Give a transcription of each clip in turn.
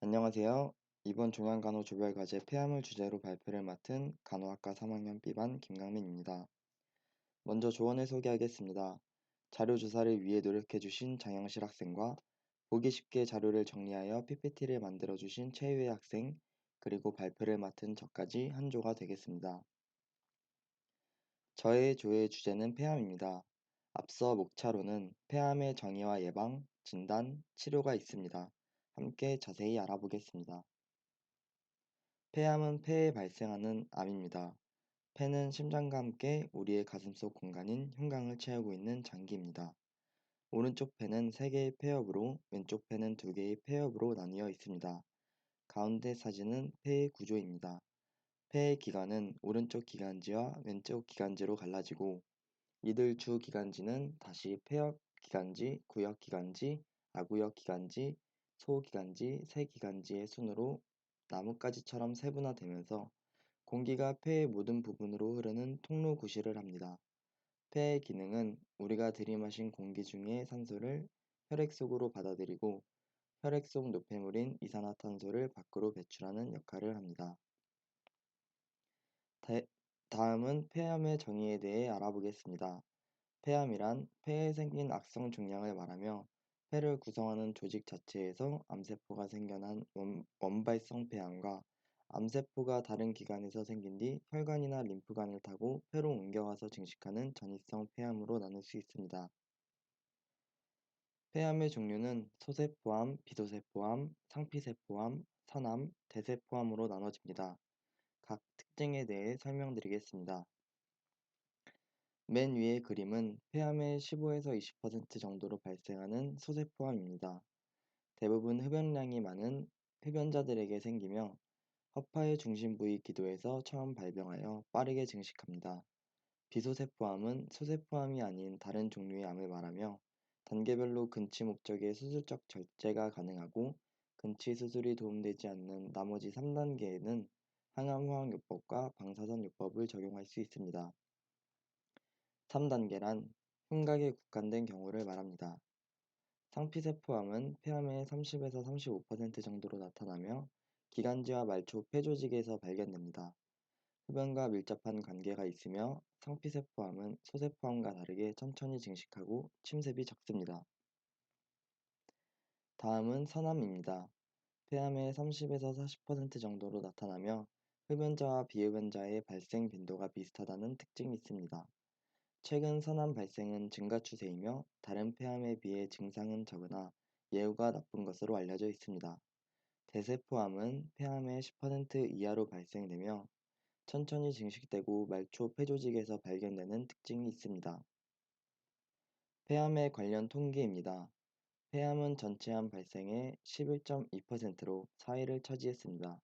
안녕하세요. 이번 종양간호조별과제 폐암을 주제로 발표를 맡은 간호학과 3학년 B반 김강민입니다. 먼저 조언을 소개하겠습니다. 자료 조사를 위해 노력해주신 장영실 학생과 보기 쉽게 자료를 정리하여 PPT를 만들어주신 최유혜 학생, 그리고 발표를 맡은 저까지 한 조가 되겠습니다. 저의 조의 주제는 폐암입니다. 앞서 목차로는 폐암의 정의와 예방, 진단, 치료가 있습니다. 함께 자세히 알아보겠습니다. 폐암은 폐에 발생하는 암입니다. 폐는 심장과 함께 우리의 가슴속 공간인 흉곽을 채우고 있는 장기입니다. 오른쪽 폐는 3개의 폐엽으로 왼쪽 폐는 2개의 폐엽으로 나뉘어 있습니다. 가운데 사진은 폐의 구조입니다. 폐의 기관은 오른쪽 기관지와 왼쪽 기관지로 갈라지고 이들 주 기관지는 다시 폐엽 기관지, 구역 기관지, 아구역 기관지, 소기관지, 세기관지의 순으로 나뭇가지처럼 세분화되면서 공기가 폐의 모든 부분으로 흐르는 통로 구실을 합니다. 폐의 기능은 우리가 들이마신 공기 중의 산소를 혈액 속으로 받아들이고 혈액 속 노폐물인 이산화탄소를 밖으로 배출하는 역할을 합니다. 다음은 폐암의 정의에 대해 알아보겠습니다. 폐암이란 폐에 생긴 악성 종양을 말하며 폐를 구성하는 조직 자체에서 암세포가 생겨난 원발성 폐암과 암세포가 다른 기관에서 생긴 뒤 혈관이나 림프관을 타고 폐로 옮겨가서 증식하는 전이성 폐암으로 나눌 수 있습니다. 폐암의 종류는 소세포암, 비소세포암, 상피세포암, 산암, 대세포암으로 나눠집니다. 각 특징에 대해 설명드리겠습니다. 맨 위의 그림은 폐암의 15에서 20% 정도로 발생하는 소세포암입니다. 대부분 흡연량이 많은 흡연자들에게 생기며 허파의 중심 부위 기도에서 처음 발병하여 빠르게 증식합니다. 비소세포암은 소세포암이 아닌 다른 종류의 암을 말하며 단계별로 근치 목적의 수술적 절제가 가능하고 근치 수술이 도움되지 않는 나머지 3단계에는 항암화학요법과 방사선요법을 적용할 수 있습니다. 3단계란 흉곽에 국한된 경우를 말합니다. 상피세포암은 폐암의 30에서 35% 정도로 나타나며 기관지와 말초 폐조직에서 발견됩니다. 흡연과 밀접한 관계가 있으며 상피세포암은 소세포암과 다르게 천천히 증식하고 침습이 적습니다. 다음은 산암입니다. 폐암의 30에서 40% 정도로 나타나며 흡연자와 비흡연자의 발생 빈도가 비슷하다는 특징이 있습니다. 최근 산암 발생은 증가 추세이며 다른 폐암에 비해 증상은 적으나 예후가 나쁜 것으로 알려져 있습니다. 대세포암은 폐암의 10% 이하로 발생되며 천천히 증식되고 말초 폐조직에서 발견되는 특징이 있습니다. 폐암의 관련 통계입니다. 폐암은 전체 암 발생의 11.2%로 4위를 차지했습니다.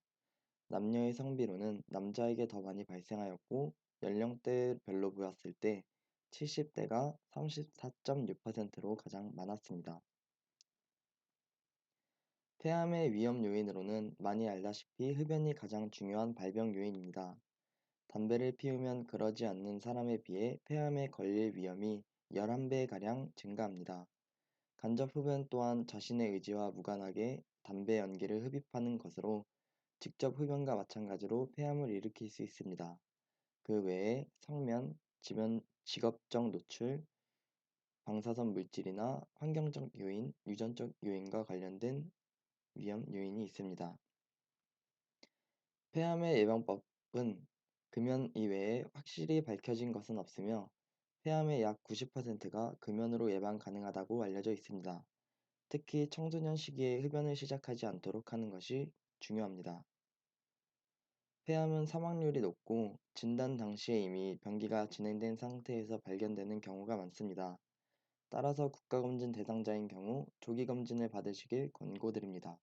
남녀의 성비로는 남자에게 더 많이 발생하였고 연령대별로 보았을 때 70대가 34.6%로 가장 많았습니다. 폐암의 위험 요인으로는 많이 알다시피 흡연이 가장 중요한 발병 요인입니다. 담배를 피우면 그러지 않는 사람에 비해 폐암에 걸릴 위험이 11배가량 증가합니다. 간접 흡연 또한 자신의 의지와 무관하게 담배 연기를 흡입하는 것으로 직접 흡연과 마찬가지로 폐암을 일으킬 수 있습니다. 그 외에 성면, 직업적 노출, 방사선 물질이나 환경적 요인, 유전적 요인과 관련된 위험 요인이 있습니다. 폐암의 예방법은 금연 이외에 확실히 밝혀진 것은 없으며 폐암의 약 90%가 금연으로 예방 가능하다고 알려져 있습니다. 특히 청소년 시기에 흡연을 시작하지 않도록 하는 것이 중요합니다. 폐암은 사망률이 높고 진단 당시에 이미 병기가 진행된 상태에서 발견되는 경우가 많습니다. 따라서 국가검진 대상자인 경우 조기검진을 받으시길 권고드립니다.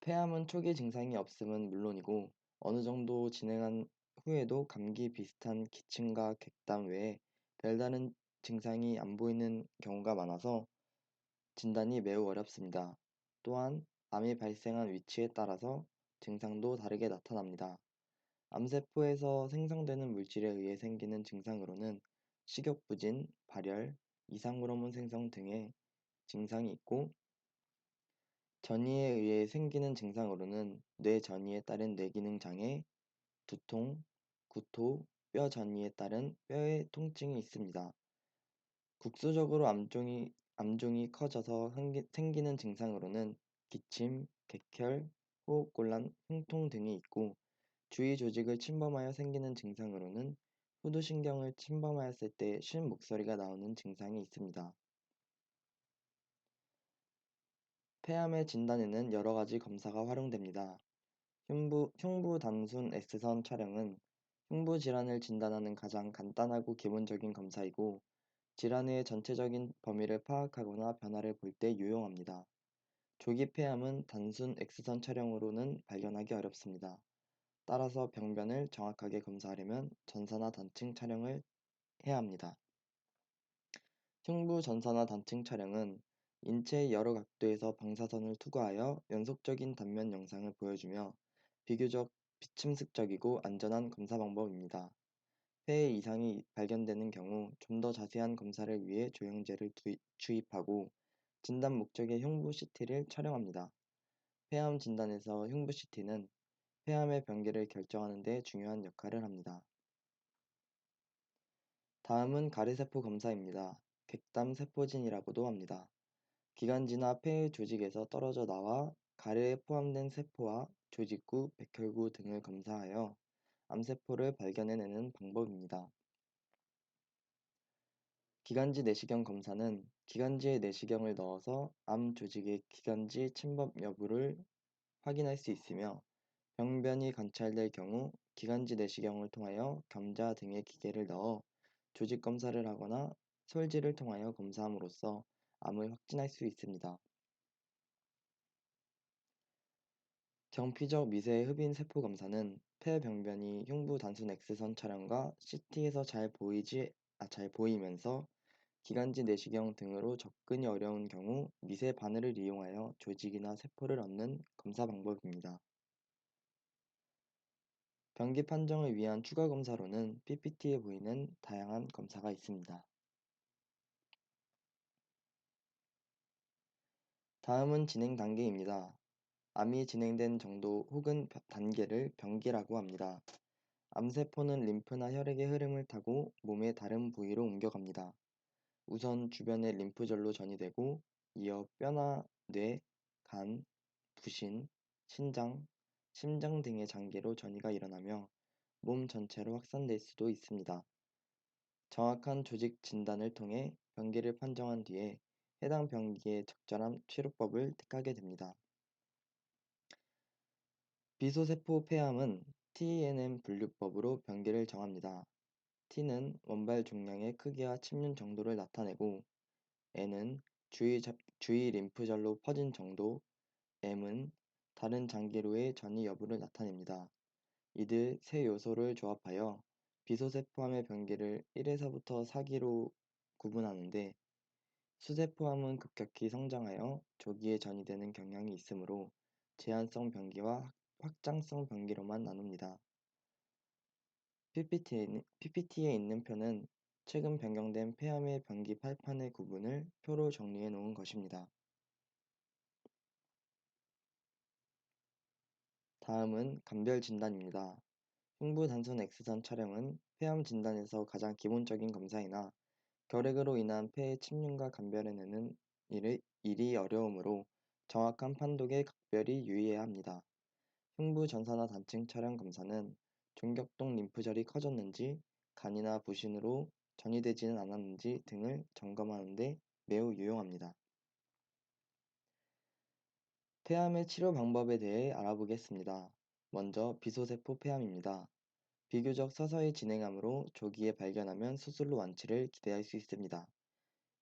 폐암은 초기 증상이 없음은 물론이고 어느 정도 진행한 후에도 감기 비슷한 기침과 객담 외에 별다른 증상이 안 보이는 경우가 많아서 진단이 매우 어렵습니다. 또한 암이 발생한 위치에 따라서 증상도 다르게 나타납니다. 암세포에서 생성되는 물질에 의해 생기는 증상으로는 식욕부진, 발열, 이상 호르몬 생성 등의 증상이 있고 전이에 의해 생기는 증상으로는 뇌 전이에 따른 뇌기능 장애, 두통, 구토, 뼈 전이에 따른 뼈의 통증이 있습니다. 국소적으로 암종이 커져서 생기는 증상으로는 기침, 객혈, 호흡곤란,胸통 등이 있고 주위 조직을 침범하여 생기는 증상으로는 후두신경을 침범하였을 때 쉰 목소리가 나오는 증상이 있습니다. 폐암의 진단에는 여러 가지 검사가 활용됩니다. 흉부 단순 X선 촬영은 흉부 질환을 진단하는 가장 간단하고 기본적인 검사이고 질환의 전체적인 범위를 파악하거나 변화를 볼 때 유용합니다. 조기 폐암은 단순 X선 촬영으로는 발견하기 어렵습니다. 따라서 병변을 정확하게 검사하려면 전사나 단층 촬영을 해야 합니다. 흉부 전사나 단층 촬영은 인체의 여러 각도에서 방사선을 투과하여 연속적인 단면 영상을 보여주며 비교적 비침습적이고 안전한 검사 방법입니다. 폐에 이상이 발견되는 경우 좀 더 자세한 검사를 위해 조영제를 주입하고 진단 목적의 흉부 CT를 촬영합니다. 폐암 진단에서 흉부 CT는 폐암의 병기를 결정하는 데 중요한 역할을 합니다. 다음은 가래세포 검사입니다. 객담 세포진이라고도 합니다. 기관지나 폐의 조직에서 떨어져 나와 가래에 포함된 세포와 조직구, 백혈구 등을 검사하여 암세포를 발견해내는 방법입니다. 기관지 내시경 검사는 기관지에 내시경을 넣어서 암 조직의 기관지 침범 여부를 확인할 수 있으며 병변이 관찰될 경우 기관지 내시경을 통하여 겸자 등의 기계를 넣어 조직 검사를 하거나 솔지를 통하여 검사함으로써 암을 확진할 수 있습니다. 경피적 미세 흡인 세포 검사는 폐 병변이 흉부 단순 X선 촬영과 CT에서 잘 보이면서 기관지 내시경 등으로 접근이 어려운 경우 미세 바늘을 이용하여 조직이나 세포를 얻는 검사 방법입니다. 병기 판정을 위한 추가 검사로는 PPT에 보이는 다양한 검사가 있습니다. 다음은 진행 단계입니다. 암이 진행된 정도 혹은 단계를 병기라고 합니다. 암세포는 림프나 혈액의 흐름을 타고 몸의 다른 부위로 옮겨갑니다. 우선 주변의 림프절로 전이되고 이어 뼈나 뇌, 간, 부신, 신장, 심장 등의 장기로 전이가 일어나며 몸 전체로 확산될 수도 있습니다. 정확한 조직 진단을 통해 병기를 판정한 뒤에 해당 병기의 적절한 치료법을 택하게 됩니다. 비소세포 폐암은 TNM 분류법으로 병기를 정합니다. T는 원발 종양의 크기와 침륜 정도를 나타내고 N은 주위 림프절로 퍼진 정도, M은 다른 장기로의 전이 여부를 나타냅니다. 이들 세 요소를 조합하여 비소세포암의 병기를 1에서부터 4기로 구분하는데 수세포암은 급격히 성장하여 조기에 전이되는 경향이 있으므로 제한성 병기와 확장성 병기로만 나눕니다. PPT에 있는 표는 최근 변경된 폐암의 병기 8판의 구분을 표로 정리해 놓은 것입니다. 다음은 감별 진단입니다. 흉부 단순 X선 촬영은 폐암 진단에서 가장 기본적인 검사이나 결핵으로 인한 폐의 침륜과 감별해내는 일이 어려우므로 정확한 판독에 각별히 유의해야 합니다. 흉부 전사나 단층 촬영 검사는 종격동 림프절이 커졌는지 간이나 부신으로 전이되지는 않았는지 등을 점검하는 데 매우 유용합니다. 폐암의 치료 방법에 대해 알아보겠습니다. 먼저 비소세포 폐암입니다. 비교적 서서히 진행하므로 조기에 발견하면 수술로 완치를 기대할 수 있습니다.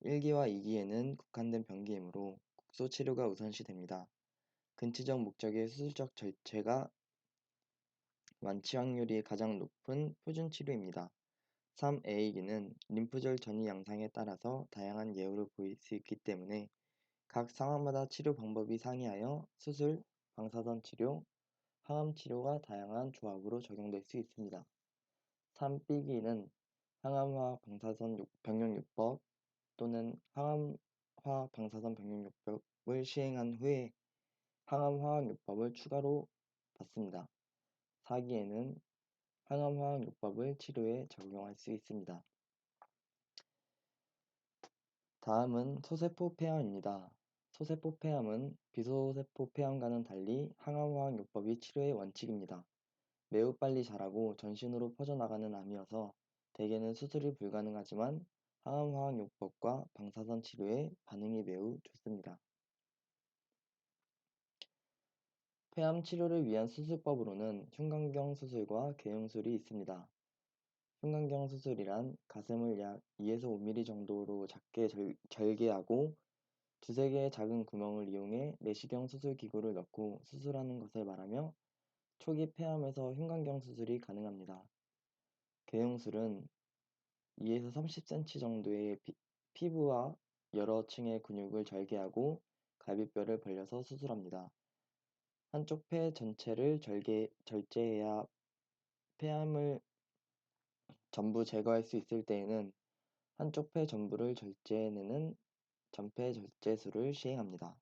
1기와 2기에는 국한된 병기이므로 국소 치료가 우선시됩니다. 근치적 목적의 수술적 절제가 완치 확률이 가장 높은 표준 치료입니다. 3A기는 림프절 전이 양상에 따라서 다양한 예후를 보일 수 있기 때문에 각 상황마다 치료 방법이 상이하여 수술, 방사선 치료, 항암 치료가 다양한 조합으로 적용될 수 있습니다. 3B기는 항암화 방사선 병용요법 또는 항암화 방사선 병용요법을 시행한 후에 항암화학요법을 추가로 받습니다. 4기에는 항암화학요법을 치료에 적용할 수 있습니다. 다음은 소세포 폐암입니다. 소세포 폐암은 비소세포 폐암과는 달리 항암화학요법이 치료의 원칙입니다. 매우 빨리 자라고 전신으로 퍼져나가는 암이어서 대개는 수술이 불가능하지만 항암화학요법과 방사선 치료에 반응이 매우 좋습니다. 폐암 치료를 위한 수술법으로는 흉곽경 수술과 개용술이 있습니다. 흉곽경 수술이란 가슴을 약 2에서 5mm 정도로 작게 절개하고 두세 개의 작은 구멍을 이용해 내시경 수술 기구를 넣고 수술하는 것을 말하며 초기 폐암에서 흉곽경 수술이 가능합니다. 개용술은 2에서 30cm 정도의 피부와 여러 층의 근육을 절개하고 갈비뼈를 벌려서 수술합니다. 한쪽 폐 전체를 절제해야 폐암을 전부 제거할 수 있을 때에는 한쪽 폐 전부를 절제해내는 전폐 절제술을 시행합니다.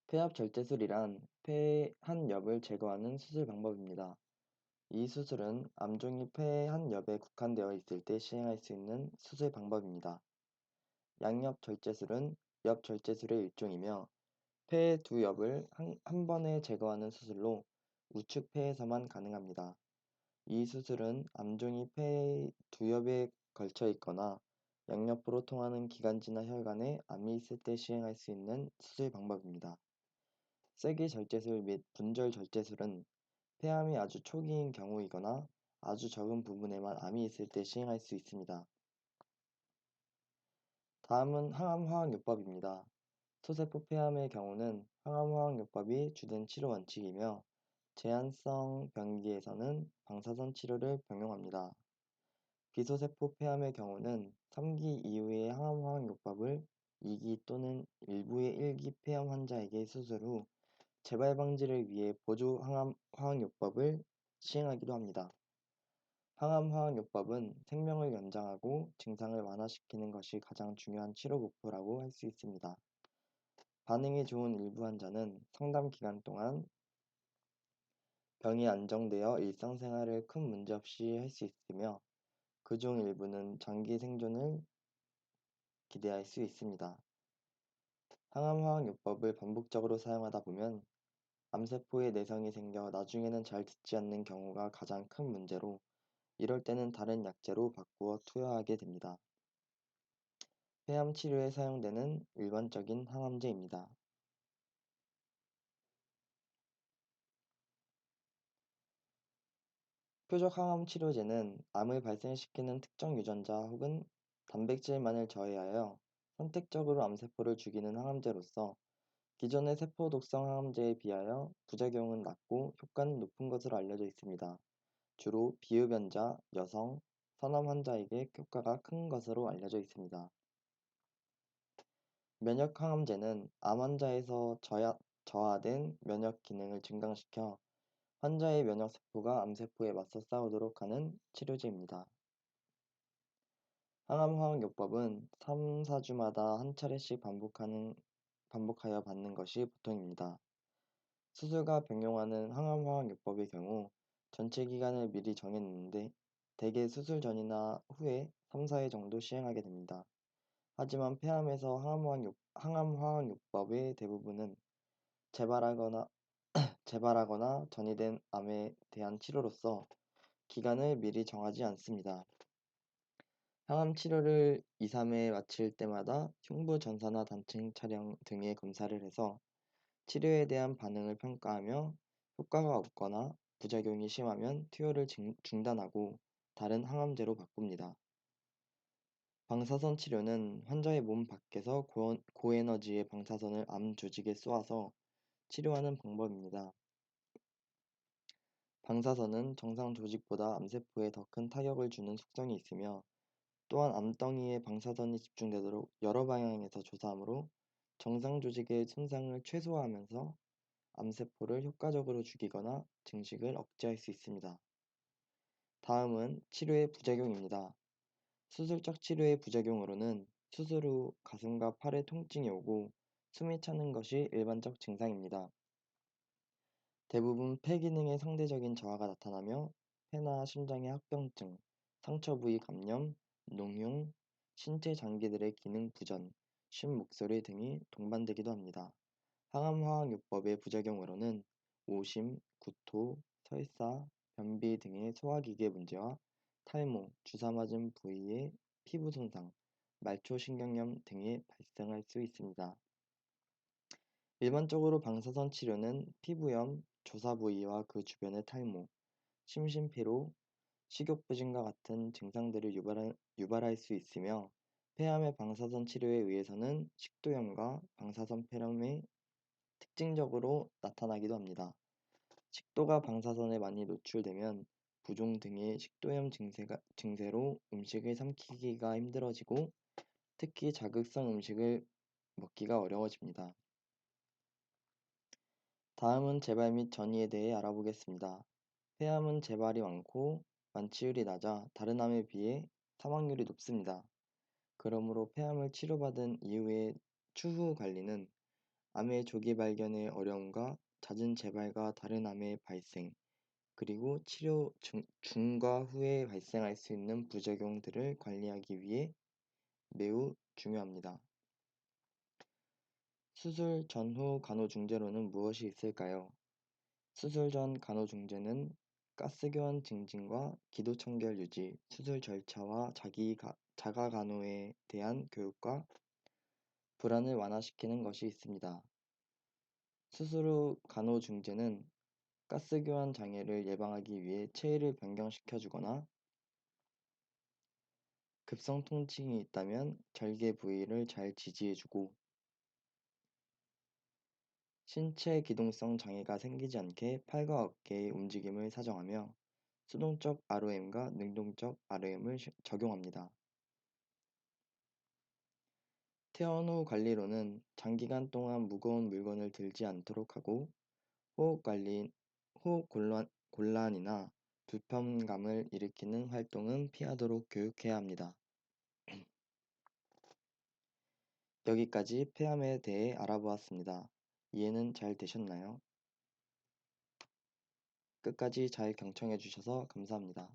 폐압 절제술이란 폐의 한 옆을 제거하는 수술 방법입니다. 이 수술은 암종이 폐의 한 옆에 국한되어 있을 때 시행할 수 있는 수술 방법입니다. 양옆 절제술은 옆 절제술의 일종이며 폐의 두 옆을 한 번에 제거하는 수술로 우측 폐에서만 가능합니다. 이 수술은 암종이 폐의 두 옆에 걸쳐 있거나 양옆으로 통하는 기관지나 혈관에 암이 있을 때 시행할 수 있는 수술 방법입니다. 쐐기 절제술 및 분절 절제술은 폐암이 아주 초기인 경우이거나 아주 적은 부분에만 암이 있을 때 시행할 수 있습니다. 다음은 항암화학요법입니다. 소세포 폐암의 경우는 항암화학요법이 주된 치료 원칙이며 제한성 병기에서는 방사선 치료를 병용합니다. 비소세포 폐암의 경우는 3기 이후의 항암화학요법을 2기 또는 일부의 1기 폐암 환자에게 수술 후 재발 방지를 위해 보조 항암화학요법을 시행하기도 합니다. 항암화학요법은 생명을 연장하고 증상을 완화시키는 것이 가장 중요한 치료 목표라고 할 수 있습니다. 반응이 좋은 일부 환자는 상담 기간 동안 병이 안정되어 일상생활을 큰 문제 없이 할 수 있으며 그중 일부는 장기 생존을 기대할 수 있습니다. 항암화학요법을 반복적으로 사용하다 보면 암세포에 내성이 생겨 나중에는 잘 듣지 않는 경우가 가장 큰 문제로 이럴 때는 다른 약제로 바꾸어 투여하게 됩니다. 폐암 치료에 사용되는 일반적인 항암제입니다. 표적 항암 치료제는 암을 발생시키는 특정 유전자 혹은 단백질만을 저해하여 선택적으로 암세포를 죽이는 항암제로서 기존의 세포 독성 항암제에 비하여 부작용은 낮고 효과는 높은 것으로 알려져 있습니다. 주로 비흡연자, 여성, 선암 환자에게 효과가 큰 것으로 알려져 있습니다. 면역 항암제는 암 환자에서 저하된 면역 기능을 증강시켜 환자의 면역 세포가 암세포에 맞서 싸우도록 하는 치료제입니다. 항암화학요법은 3, 4주마다 한 차례씩 반복하여 받는 것이 보통입니다. 수술과 병용하는 항암화학요법의 경우 전체 기간을 미리 정해놓는데 대개 수술 전이나 후에 3, 4회 정도 시행하게 됩니다. 하지만 폐암에서 항암화학요법의 대부분은 재발하거나 전이된 암에 대한 치료로서 기간을 미리 정하지 않습니다. 항암 치료를 2, 3회 마칠 때마다 흉부 전사나 단층 촬영 등의 검사를 해서 치료에 대한 반응을 평가하며 효과가 없거나 부작용이 심하면 투여를 중단하고 다른 항암제로 바꿉니다. 방사선 치료는 환자의 몸 밖에서 고에너지의 방사선을 암 조직에 쏘아서 치료하는 방법입니다. 방사선은 정상 조직보다 암세포에 더 큰 타격을 주는 속성이 있으며 또한 암덩이에 방사선이 집중되도록 여러 방향에서 조사하므로 정상 조직의 손상을 최소화하면서 암세포를 효과적으로 죽이거나 증식을 억제할 수 있습니다. 다음은 치료의 부작용입니다. 수술적 치료의 부작용으로는 수술 후 가슴과 팔에 통증이 오고 숨이 차는 것이 일반적 증상입니다. 대부분 폐 기능의 상대적인 저하가 나타나며 폐나 심장의 합병증, 상처 부위 감염, 농흉, 신체 장기들의 기능 부전, 쉼 목소리 등이 동반되기도 합니다. 항암화학요법의 부작용으로는 오심, 구토, 설사, 변비 등의 소화기계 문제와 탈모, 주사 맞은 부위의 피부 손상, 말초신경염 등이 발생할 수 있습니다. 일반적으로 방사선 치료는 피부염, 조사 부위와 그 주변의 탈모, 심신피로, 식욕부진과 같은 증상들을 유발할 수 있으며 폐암의 방사선 치료에 의해서는 식도염과 방사선 폐렴이 특징적으로 나타나기도 합니다. 식도가 방사선에 많이 노출되면 부종 등의 식도염 증세로 음식을 삼키기가 힘들어지고 특히 자극성 음식을 먹기가 어려워집니다. 다음은 재발 및 전이에 대해 알아보겠습니다. 폐암은 재발이 많고 완치율이 낮아 다른 암에 비해 사망률이 높습니다. 그러므로 폐암을 치료받은 이후의 추후 관리는 암의 조기 발견의 어려움과 잦은 재발과 다른 암의 발생, 그리고 치료 중과 후에 발생할 수 있는 부작용들을 관리하기 위해 매우 중요합니다. 수술 전후 간호중재로는 무엇이 있을까요? 수술 전 간호중재는 가스교환 증진과 기도청결 유지, 수술 절차와 자가간호에 대한 교육과 불안을 완화시키는 것이 있습니다. 수술 후 간호중재는 가스교환 장애를 예방하기 위해 체위를 변경시켜주거나 급성 통증이 있다면 절개 부위를 잘 지지해주고 신체 기동성 장애가 생기지 않게 팔과 어깨의 움직임을 사정하며 수동적 ROM과 능동적 ROM을 적용합니다. 퇴원 후 관리로는 장기간 동안 무거운 물건을 들지 않도록 하고 호흡 곤란이나 불편감을 일으키는 활동은 피하도록 교육해야 합니다. 여기까지 폐암에 대해 알아보았습니다. 이해는 잘 되셨나요? 끝까지 잘 경청해 주셔서 감사합니다.